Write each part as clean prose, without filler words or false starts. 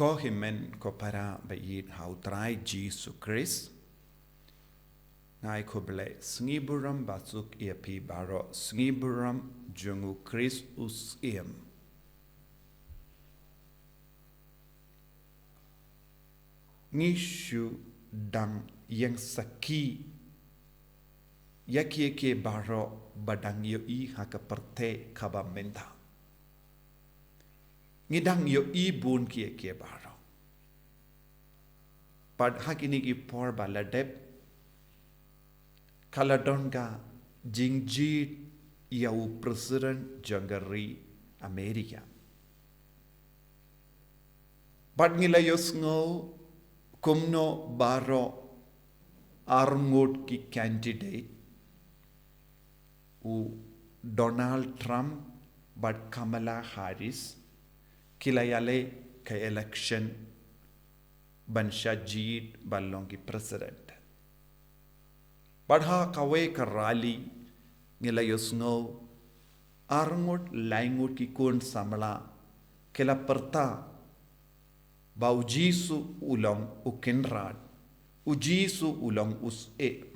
Ko himen ko para bayit hautrai JISU Christ. Ngai ko bele sngiburam batsuk iapi baro sngiburam jungu Christ SYIEM. Ngishu dang yang saki yaki baro badang yo I haka perte kaba menta. Ngidang yo I bun ki baro. Pad hakini ki por baladep kaladonga jingjit yau president jangari Amerika. Pad ngilayos ngo kumno baro arngot ki candidate u Donald Trump but Kamala Harris kilayale ka election bansha jeet ballong ki president padha kawe ka rally ngilayos ngo arngot laingot ki kun samla kila perta bau JISU ulong u KYNRAD u JISU ulong SYIEM.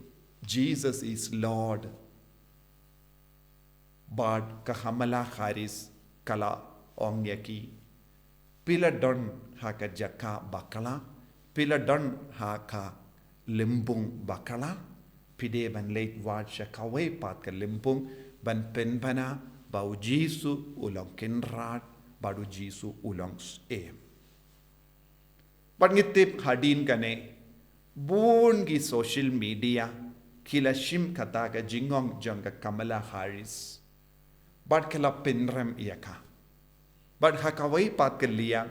Jesus is Lord. But Kamala Harris kala ong yaki pila don haka jaka bakala pila don haka limbung bakala pide ban late wad shakawe pat ka limbung ban Pynbna bau JISU ulong KYNRAD badu JISU ulong SYIEM. But ngitip hadin kane bun gi social media kila shim kata ka JINGLONG janga Kamala Harris but kala pinram iyaka but hakawai pat kelia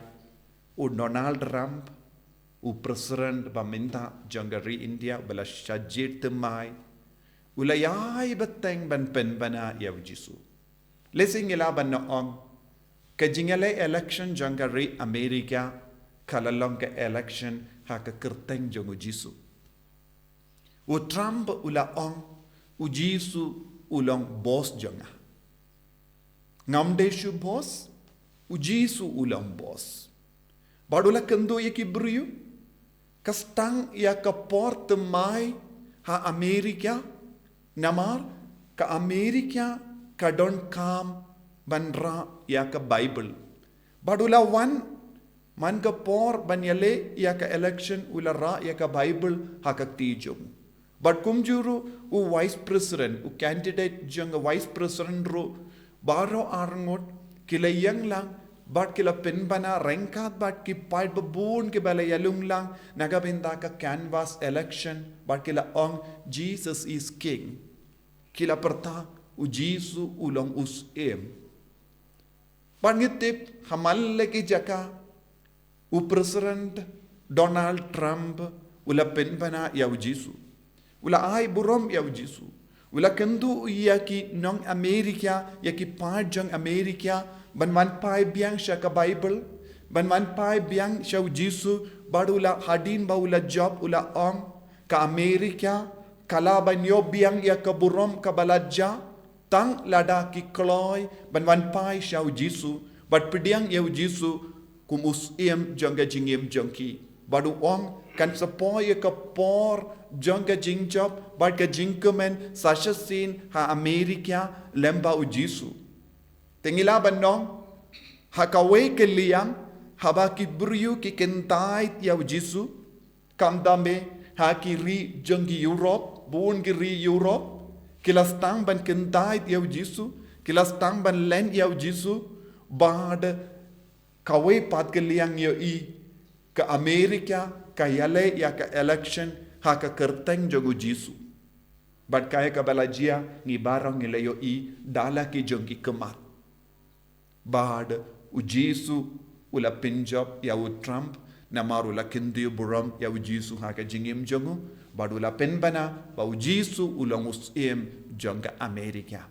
u Donald Trump u president baminta jangari India bala shajit temai ulayai beteng ban Pynbna yaw JISU lesing ila ban noong ka jingale election jangari Amerika kalalong ka election haka kerteng jongu JISU. U Trump ula ong u JISU ulong boss jonga. Ngamdeshu boss u JISU ulang boss. Badula kendo yaki briyu kastang ya ka port mai ha Amerika namar ka Amerika ka don kam banra ya ka Bible. Badula one man ka por banyale ya ka election ula ra ya ka Bible hakak tijong. But kumjuru u vice president u candidate jang vice president ro baro arngot kila yang lang but kila Pynbna rengkat but ki pait babun ki bala yalung lang nagabinda ka canvas election but kila ong Jesus is king kila perta u JISU ulong SYIEM. Pangitip hamal lagi jaka u president Donald Trump ula Pynbna yaw JISU ula ay burom yaw JISU ula kendu yaki nong Amerika yaki pajang Amerika ban man pai biang sya ka Bible ban man pai biang sya JISU badula hadin baula job ula ong ka Amerika kala ban yo biang ya ka burom ka baladja tang lada ki kloy ban man pai sya JISU bat pidiang yaw JISU kum SYIEM jangga jingim jangki badu ong kan sepoy ka por jangga jingjob bad ka jingkemen sashasin ha Amerika lemba u JISU tengila banong hakawe ke liam haba ki buryu ki kentai yaw JISU kam dambe ha ki ri janggi Europe bun ki ri Europe kilastang ban kentai yaw JISU kilastang ban len yaw JISU bad kawe pat ke liang yo I ke Amerika ka yale ya ka election ha ka kerteng jogu JISU bat kaya ka balajia ngi barang ngi yo I dala ki jongki kemat bad u JISU ula Punjab ya u Trump namaru la kindiyo buram ya u JISU ha ka jingim jongu bad ula Pynbna ba u JISU ulang SYIEM jonga Amerika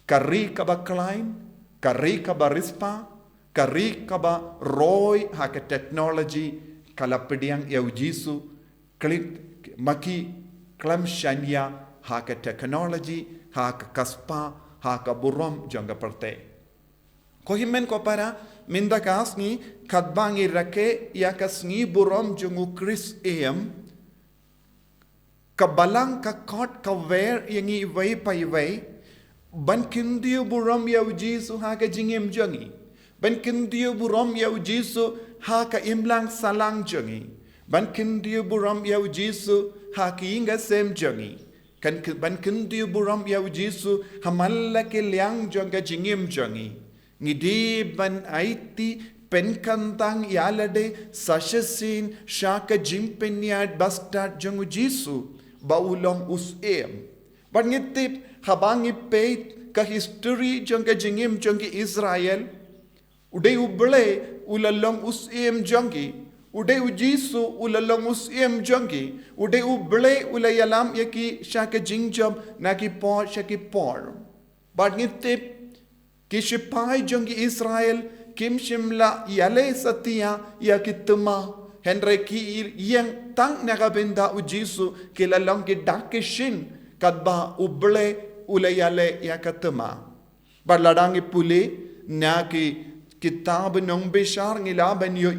kari ka ba Klein kari ka ba Rispa kari kaba roy haka technology kala pediang yaw JISU klik maki klam shanya haka technology haka kaspa haka burom janga parte Kohimen ko para mindakas ni kadbangi rake yakas ni burom jungu Chris kabalang ka kot ka ver yangi way pa way ban kindiyo burom yaw JISU ha ka jingim jangi ban kindiyo burom yaw JISU ha ka imlang salang jangi ban kindiyo burom yaw JISU ha ki inga sem jangi kan ban kindiyo burom yaw JISU hamalla ke liang janga jingim jangi ngidi ban aiti penkantang yalade sashasin shaka jimpeniat bastard jangu JISU baulong but ngitip habangi peit ka history janga jingim jangi Israel uday uble ulalong jangi uday JISU ulalong jangi uday uble ulayalam yaki shaka jingjam naki por shaki por but ngitip kishipai jangi Israel kim shimla yale satya yakituma Henry ki yang tang nagabenda JISU kilalong ki dakishin kadba uble ulayale yakatuma barladang ipuli na ki kitab nong bishar ngilaban yo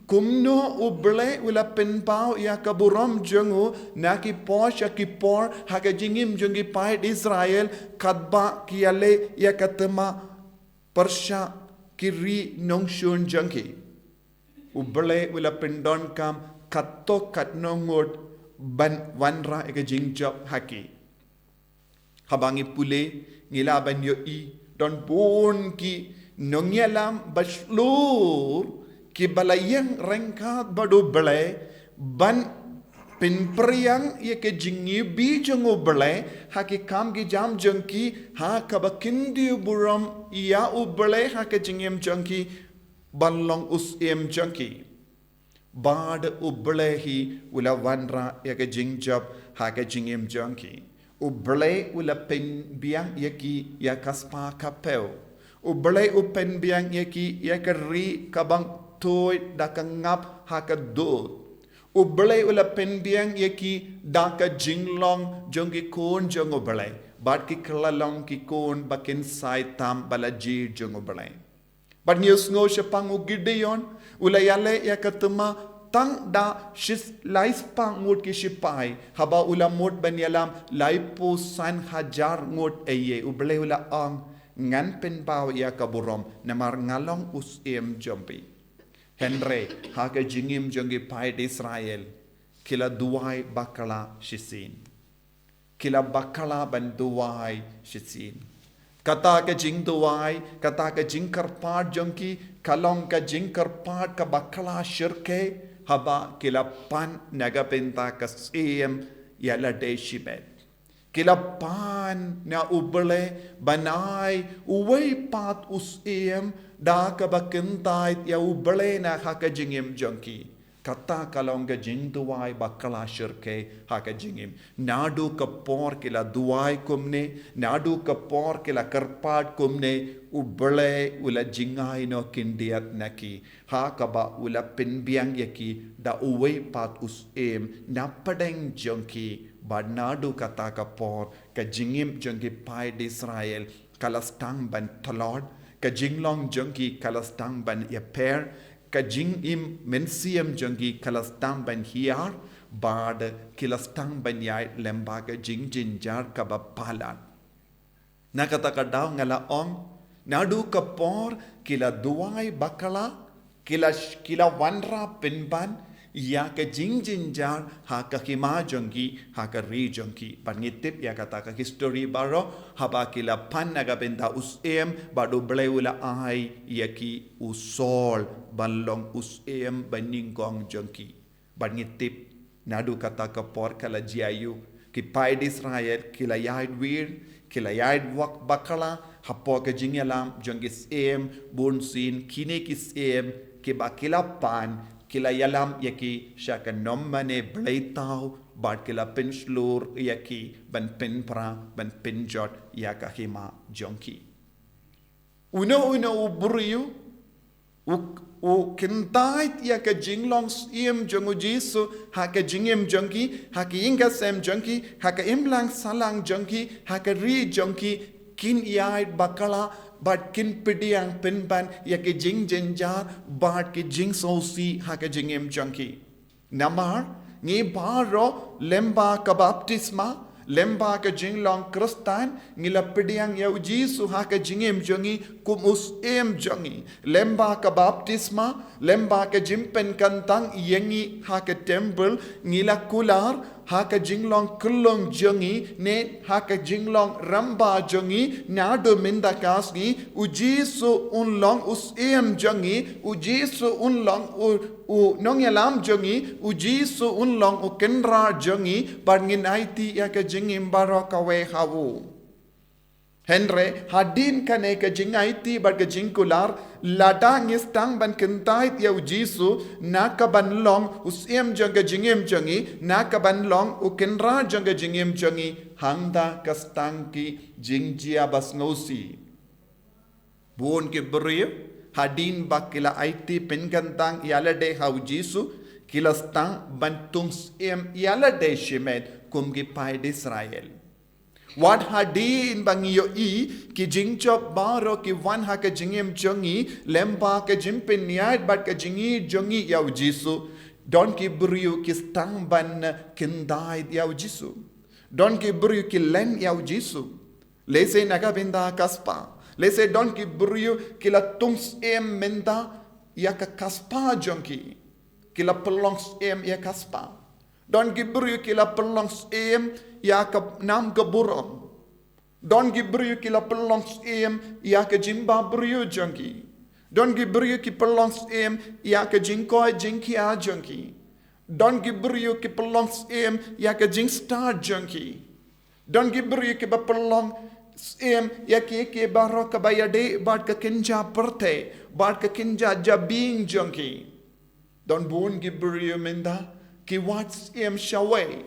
kumno uble ula penpao yakaburam jangu na ki posh ki por hakajingim jangi pai Israel kadba kiyale yakatuma persha kiri nong shun jangi uble wila pendon kam katto katnongot ban wanra eka jingjab haki habangi pule ngilaban yo don bon ki nongyalam baslur ki balayang rengkat badu bele ban pinpriang ye ke jingi bi jango bele haki kam ki jam jangki ha kabakindi buram ya uble ha ke jingim jangki ballong janki bad ublehi ula wanra yaka jingjab haka jingim janki uble ula pen biang yaki yakaspa kapeo uble upen biang yaki yakari kabang toy dakangap haka do uble ula pen biang yaki daka jinglong jongi kon jongo bale bad ki klalong ki kon bakin sai tam balaji jongo bale but news no shapang Gideon ulayale yakatuma tang da shis lais pang ngot ki shipai haba ula mot banyalam laipo san hajar ngot eye uble ula ang ngan pen pao yakaburom namar ngalong Joby Henry haka jingim jongi pai Israel kila duai bakala shisin kila bakala ban duai shisin kata ka jing duai kata ka jing karpat jongki kalong ka jing karpat ka bakala shirke haba kila pan nagapenta ka SYIEM yala de shibet kila pan na ubele banai uway pat SYIEM da ka bakentait ya ubele na haka jingim jongki kata kalong ka jing duai bakala shirke haka jingim nadu ka por kila duai kumne nadu ka por kila karpat kumne ubele ula jingai no kindiat naki haka ba ula pinbiang yaki da uwe pat SYIEM napadeng jongki ba nadu kata ka por ka jingim jongki pai Israel kalastang ban talod ka jinglong jongki kalastang ban yaper ka jing im mensiam jangi kalastang ban hiar bad kilastang ban yai lemba ka jing jinjar ka bapalan nakata ka daw ngala ong nadu ka por kila duai bakala kila wanra pinban ya ka jing jinjar ha ka hima jangi ha ka ri jangi pangitip ya kata ka history baro haba kila pan naga benda SYIEM badu bleula ai yaki usol balong SYIEM baningkong jangi pangitip nadu kata ka por kala JISU ki pai Israel kila yaid wir kila yaid wak bakala hapo ka jingalam jangi SYIEM bunsin kine ki SYIEM ki bakila pan kila yalam yaki shaka nommane bleitau bad kila pinslur yaki ban pinpra ban pinjot yaka hima jonki uno uburiu u kintait yaka jinglong SYIEM jongu JISU haka jingim jonki haka inga sem jonki haka imlang salang jonki haka ri jonki kin yait bakala bat kin pidiang Pynban ya ke jing jenjar bat ke jing sosi ha ke jingem junkie namar ngi baro lemba ka baptisma lemba ka jinglong kristan ngila pidiang ya jisu ha ka jingem jongi kumus em jongi lemba ka baptisma lemba ka jimpen kantang yengi ha ka temple ngila kular ha ka jinglong kulong jongi ne ha ka jinglong ramba jongi nadu minda kasni ujisu unlong us em jongi ujisu unlong u nongyalam jongi ujisu unlong u KYNRAD jongi par ngin IT ya ka jingim baraka we hawu Henry hadin kane ka jing IT bar ka jing kular lada ngistang ban kentait ya ujisu na ka ban long usiem janga jingem jangi na ka ban long u KYNRAD janga jingem jangi hangda kastanki jingjia basnosi buon ke brio hadin bakila IT penkantang yalade ha ujisu kilastang bantungs em yalade shimet kumgi pai Israel Wat hadin bangiyo ki jingchop baro ki wan ha ka jingem jongi lemba ka jimpin niat bat ka jingi jongi yaw jisu don ki buriu ki stang ban kindai yaw jisu don ki buriu ki len yaw jisu lese naga binda kaspa lese don ki buriu ki la tungs em menda ya ka kaspa jongi ki la pelongs em ya kaspa don ki buriu ki la pelongs em ya ka nam ka burong don ki buriu ki la pelongs em ya ka jimba buriu jongi don ki buriu ki pelongs em ya ka jingkoi jingkia jongi don ki buriu ki pelongs em ya ka jingstar jongi don ki buriu ki ba pelong em ya ke baro ka bayade bat ka kinja perte bat ka kinja jabing jongi don bun ki buriu minda ki wats em shaway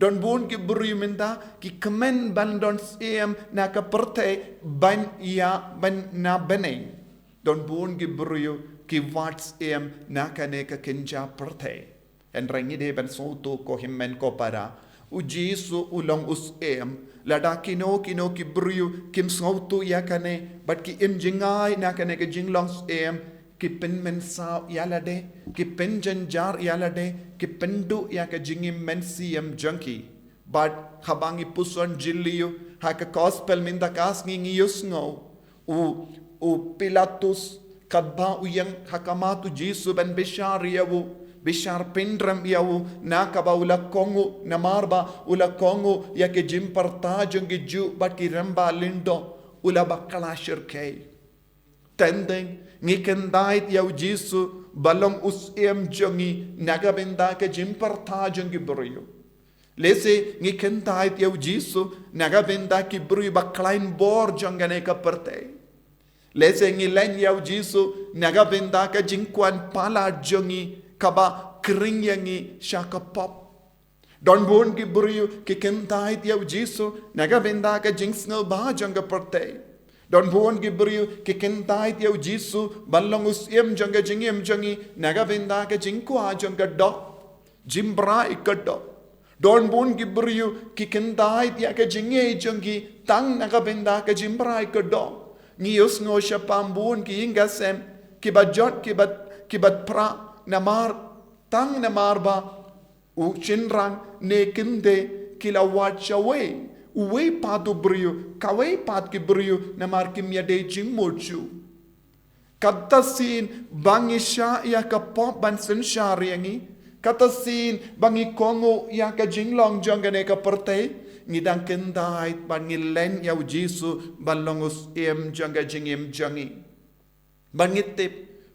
Don bun ki buri minta ki kemen ban don siem na ka perte ban ya ban na bene. Don bun ki buri ki wats em na ka ne ka kinja perte. En rangi de ban soto ko himmen ko para. Ujisu ulong us em. Lada kino ki buri kim soto ya ka ne. But ki im jingai na ka ne ka jinglong em. Ki penmen sao yalade, ki penjan jar yalade, ki pendu ya ka jingim mensiem junkie. But habangi puson jiliyo, haka gospel minda kas ngiyus ngo. U Pilatus kadba uyang hakamatu jisu ban bishar yawu, bishar pindram yawu, nakaba ula kongo namarba ula kongo ya ke jimparta jungi ju but ki ramba lindo ula bakala shirkei. Tending ngikendait yaw jisu balong us em jongi nagabenda ke jimparta jongi buriyo lese ngikendait yaw jisu nagabenda ki buriyo baklain bor jongane ka perte lese ngilen yaw jisu nagabenda ka jingkwan pala jongi kaba kring yangi shaka pop don bon ki buriyo ki kendait yaw jisu nagabenda ka jingsngal ba jonga perte Don buon ki buriu ki kentait yaw jisu balong us em jonga jingem jongi nagabenda ka jingkwa jonga do jimbra ikado don buon ki buriu ki kentait ya ka jinge jongi tang nagabenda ka jimbra ikado ni us ngo shapambun ki ingasem ki bajot ki bat pra namar tang namar ba u chinrang ne kinde kila wachawe Uwe padu brio, kawe pad ki brio na markim yade jing mochu. Katasin bangi sha ya ka pop ban sen shariangi. Katasin bangi kongo ya ka jinglong jongane ka perte. Ngidang kendait ban ngilen yaw jisu balongus em jonga jingim jongi. Bangitip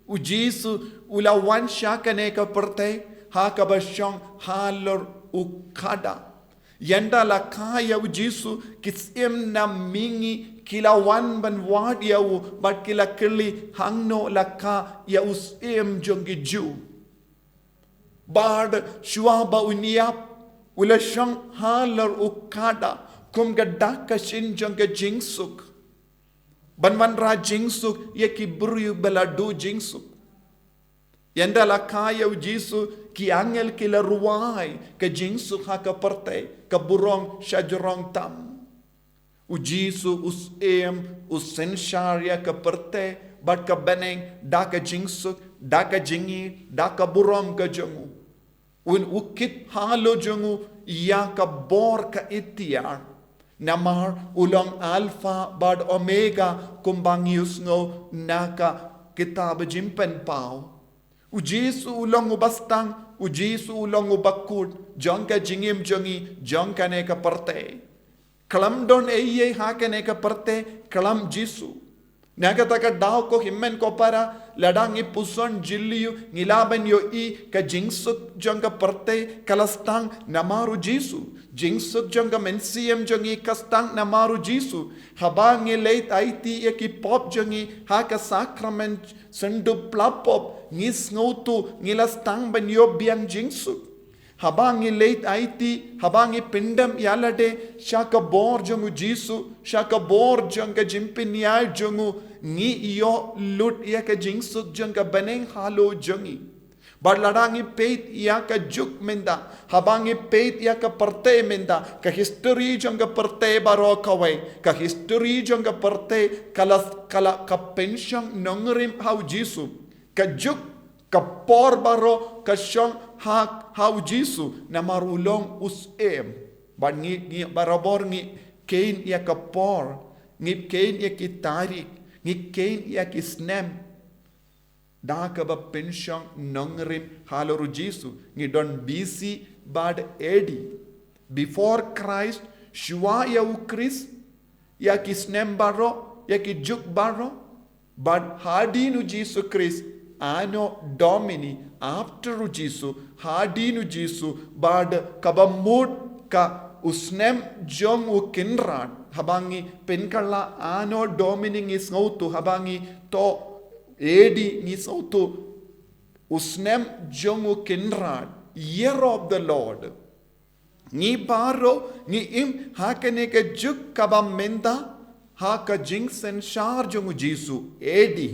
u jisu ulawan sha kane ka perte ha ka basyong halor u kada. Yanda la kaya ujisu kisem na mingi kila wan ban wad yawu bat kila kili hangno la ka ya usem jongi ju bard shuaba uniap ula shang halar ukada kum gadaka shin jonga jingsuk banman ra jingsuk ye ki buru baladu jingsuk Yanda la kaya ujisu ki angel kila ruwai ka jinsu ha ka parte ka burong shajrong tam. O JISU os os sensharia ka perte bat ka beneng da ka jingsuk da ka jingi da ka burom ka jangu. Un ukit halo jangu ya ka bor ka itiar. Namar ulang alpha bad omega kumbangius ngo naka kitab jimpen pau. O JISU ulang ubastang, o JISU ulang ubakut, jong ka jingim jongi, jong ka ne ka parte. Kalam don eye ha ka ne ka parte, kalam JISU. Naga taka daw ko himmen ko para ladang ipuson jiliu ngilaban yo I ka jingsuk jong ka parte kalastang namaru JISU. Jingsuk jong ka mensiem jongi kastang namaru JISU. Habang ngilait IT ya ki pop jongi ha ka sakrament sendu plapop ngis ngautu ngilastang ban yo biang jingsuk. Habang ngilait IT habang ipindam yalade shaka bor jongu JISU shaka bor jong ka jimpin ya jongu ngi iyo lut ya ka jingsuk jong ka baneng halo jongi. Bar ladangi peit ya ka juk menda habangi peit ya ka parte menda ka history jong ka parte baro kawai ka history jong ka parte kala ka pension nongrim hau JISU ka juk ka por baro ka shong hau JISU na marulong SYIEM bar ngi barabor ngi kain ya ka por ngi kain ya ki tarik ngi kain ya ki snem da ka ba pension nongrim haloru JISU ngi don BC bad AD before Christ shua ya u Chris ya ki snem baro ya ki juk baro but hadinu JISU Chris ano domini after JISU hadinu JISU bad kabamut ka usnem jong u KYNRAD habangi penkala ano domini ngis ngautu habangi to edi ngis ngautu usnem jong u KYNRAD year of the Lord ngi baro ngi im hakane ka juk kabam menda ha ka jing senshar jong u JISU edi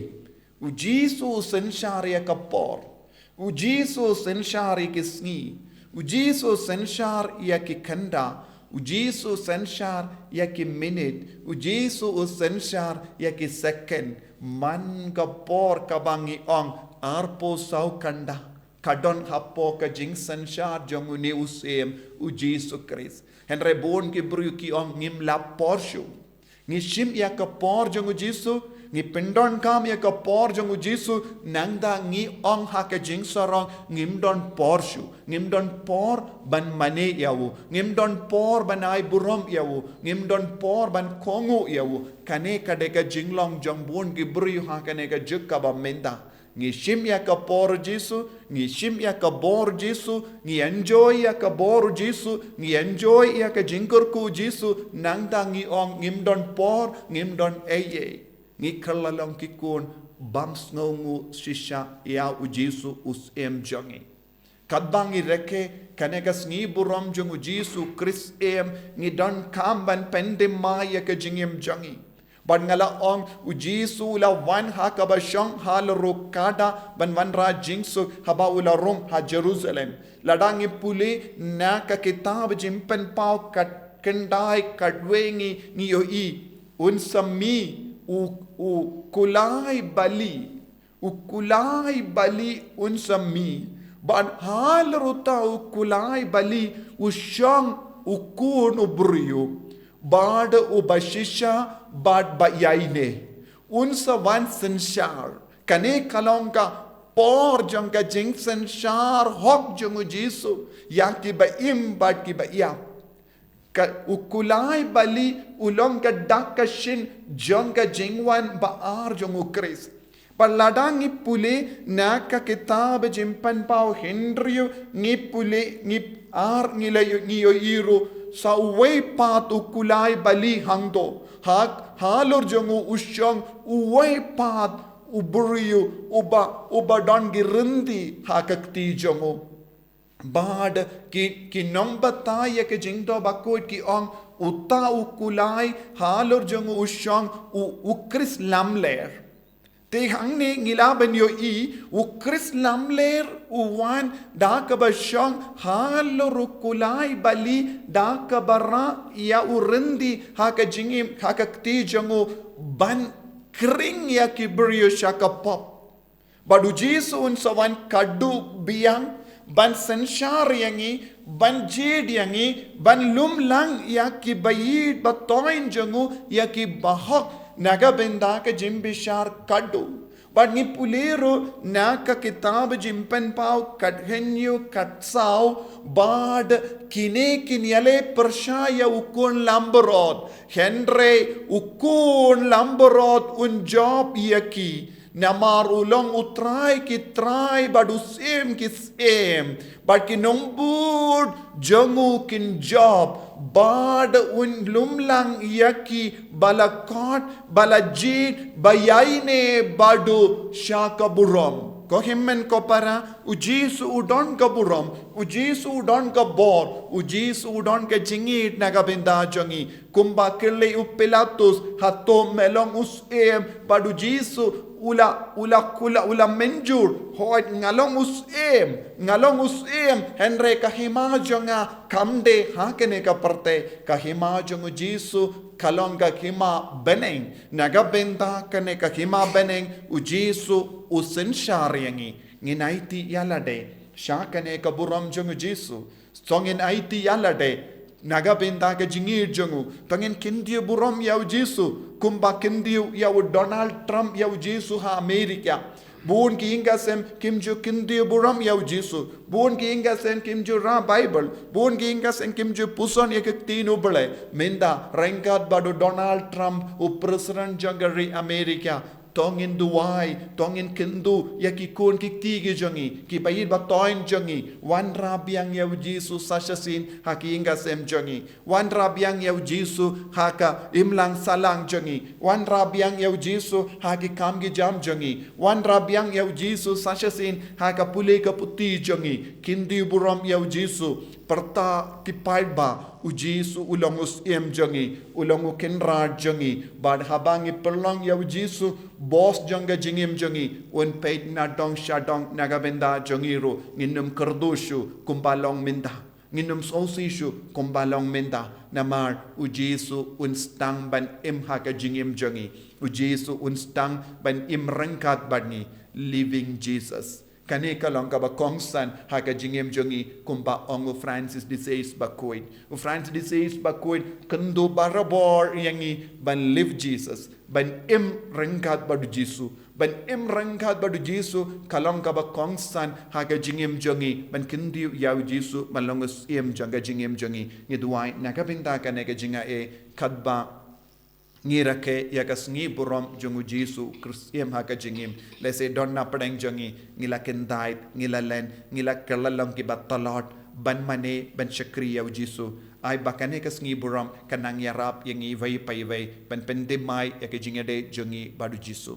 o JISU senshar ya ka por o JISU senshar ya ki sngi o JISU senshar ya ki kanda o JISU senshar ya ki minute o JISU senshar ya ki second man ka por ka bangi ong arpo sau kanda kadon hapo ka jing senshar jongu ne usem o JISU Christ henre bon ki bru ki ong ngim la porshu ngi shim ya ka por jongu JISU ngi pendon kam ya ka por jongu JISU nangda ngi ong ha ka jing sarong ngim don porshu ngim don por ban mane yawu ngim don por ban ai burom yawu ngim don por ban kongu yawu kane kade ka jinglong jongbon gi bru ha kane ka jukka ba menda ngi shim ya ka por JISU ngi shim ya ka bor JISU ngi enjoy ya ka bor JISU ngi enjoy ya ka jingkurku JISU nangda ngi ong ngim don por ngim don eye ngi kalalong kikun bams ngongu shisha ya u JISU SYIEM jongi kadbangi reke kanegas ngi burom jongu JISU Chris ngi don kamban pendema ya ka jingim jongi ban ngala ong u JISU la wan ha ka ba shong hal ro kada ban wan ra jingsu haba ula rom ha Jerusalem ladangi puli na ka kitab jimpen pau kat kendai kadwengi ngi yo I unsami u kulai bali unsami ban hal ruta u kulai bali u shong u kun u briyu bad u bashisha bad ba yaine unsa wan senshar kane kalonga por jonga jing senshar hok jongu JISU yaki ba im bad ki ba ya ka ukulai bali ulong ka dakashin jonga jingwan ba ar jongu Chris paladangi pule na ka kitab jimpan pau Henryu ngi pule ngi ar ngi yo iru sa uway pat ukulai bali hangdo hak halor jongu usyong uway pat uburiyu uba don girindi hakakti jongu bad ki nombata ya ke jingdo bakot ki ong uta ukulai halor jongu usyong u Chris lamler Te hang ne ngilaban yo u Chris lamler u wan da ka ba shong halro kulai bali da ka bara ya urindi haka jingim haka ti jangu ban kring ya kibrio shaka pop. Badu Jisu un sawan kadu biang ban senshar yangi ban jed yangi ban lumlang ya ki bayid batoin jangu ya ki bahok naga benda ka jimbishar kadu but ni pulero na ka kitab jimpen pau kadhenyu katsau bad kine kinyale pershaya ukun lamborod henre ukun lamborod un job yaki namar ulong utrai ki trai badu SYIEM ki SYIEM but ki nombud jangu kin job bad un lumlang yaki balakot balajid bayaine badu shakaburom ko himmen ko para u Jisu udon ka burom u Jisu udon ka bor u Jisu udon ka jingit nagabinda jangi kumba kirle u Pilatus hato melong SYIEM badu Jisu ula menjur hoit ngalong SYIEM henre kahima jonga kamde hakene ka parte kahima jongu Jisu kalong kahima beneng nagabenda kane kahima beneng u Jisu usen syariangi nginaiti yalade syakane ka buram jongu Jisu songin aiti yalade nagabenda ka jingir jongu tangin kindiu buram yau Jisu kumba kindiu yau Donald Trump yau Jisu ha Amerika buon ki ingasem kimju kindiu buram yau Jisu buon ki ingasem kimju ra Bible buon ki ingasem kimju puson yak tinu bele minda rengkat badu Donald Trump u president jangari Amerika tongin duwai tongin kindu yaki kun ki tigi jangi ki bayid batoin jangi wan rabiang yau Jisu sasasin haki ingasem jangi wan rabiang yau Jisu haka imlang salang jangi wan rabiang yau Jisu haki kamgi jam jangi wan rabiang yau Jisu sasasin haka pule ka puti jangi kindi buram yau Jisu perta kipaidba u Jisu ulong SYIEM jangi ulong KYNRAD jangi bad habangi perlong yau Jisu boss janga jingim jangi un Pynbna dong shadong nagabenda jangiru nginum kerdushu kumbalong minda nginum sosishu kumbalong minda namar u Jisu un stang ban im haka jingim jangi u Jisu un stang ban im rengkat bani living Jesus kane kalong ka ba kongsan haka jingem jongi kumba ongu Francis disease bakoid u Francis disease bakoid kendo barabor yangi ban live Jesus ban im rengkat badu Jisu ban im rengkat badu Jisu kalong ka ba kongsan haka jingem jongi ban kendiu yau Jisu malong SYIEM janga jingem jongi ngiduai nakabinda kane ka jinga e kadba ngira ke yakas ngi burom jongu Jisu SYIEM haka jingim lese donna padang jongi ngila kendait ngila len ngila kalalam ki batalot ban mane ban syakri yau Jisu ai bakane kas ngi burom kanang yarap yang ngi vai pai vai ban pendemai yak jingade jongi badu Jisu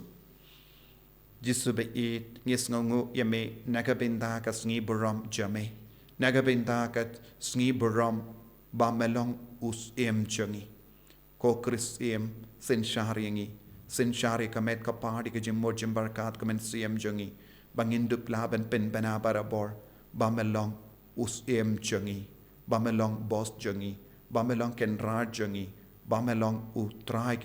be it ngis ngongu yame nagabenda kas ngi burom jame nagabenda kat ngi burom ba melong SYIEM jongi ko SYIEM sen syari kamet kapadi ke jimmo jimbarkat kamen SYIEM jongi bangindup laban Pynbna barabor bamelong SYIEM jongi bamelong boss jongi bamelong KYNRAD jongi bamelong trai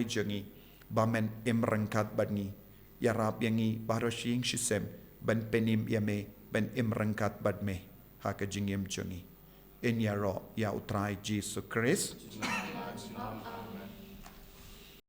jongi bamen imrangkat badni yarab yangi baroshing shisem ban penim yame ban imrangkat badme haka jingim jongi in yaro ya utrai Jesus Christ